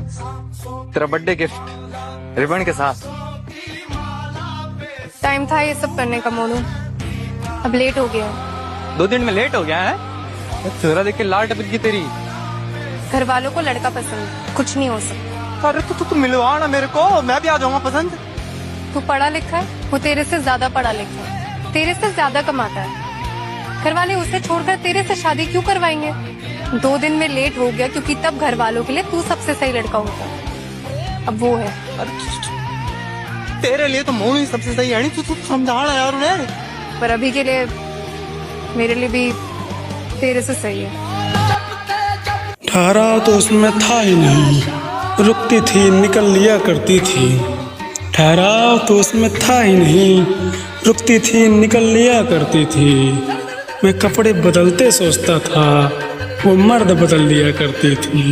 तेरा birthday gift ribbon के साथ। टाइम था ये सब करने का मोनू, अब लेट हो गया। 2 दिन में लेट हो गया है। चेहरा देख के लाल टपक गई तेरी। घर वालों को लड़का पसंद, कुछ नहीं हो सकता। अरे तू मिलवा ना मेरे को, मैं भी आ जाऊंगा पसंद। तू पढ़ा लिखा है, वो तेरे से ज्यादा पढ़ा लिखा है, तेरे से ज्यादा कमाता है। घर वाले उसे छोड़कर तेरे से शादी क्यों करवाएंगे? 2 दिन में लेट हो गया क्योंकि तब घर वालों के लिए तू सबसे सही लड़का होता। अब वो है। तेरे लिए तो मोनू ही सबसे सही है। तू समझा ना यार उन्हें। पर अभी के लिए मेरे लिए भी तेरे से सही है। ठहराव तो उसमें था ही नहीं, रुकती थी निकल लिया करती थी। ठहराव तो उसमें था ही नहीं, रुकती थी निकल लिया करती थी। मैं कपड़े बदलते सोचता था, वो मर्द बदल लिया करती थी।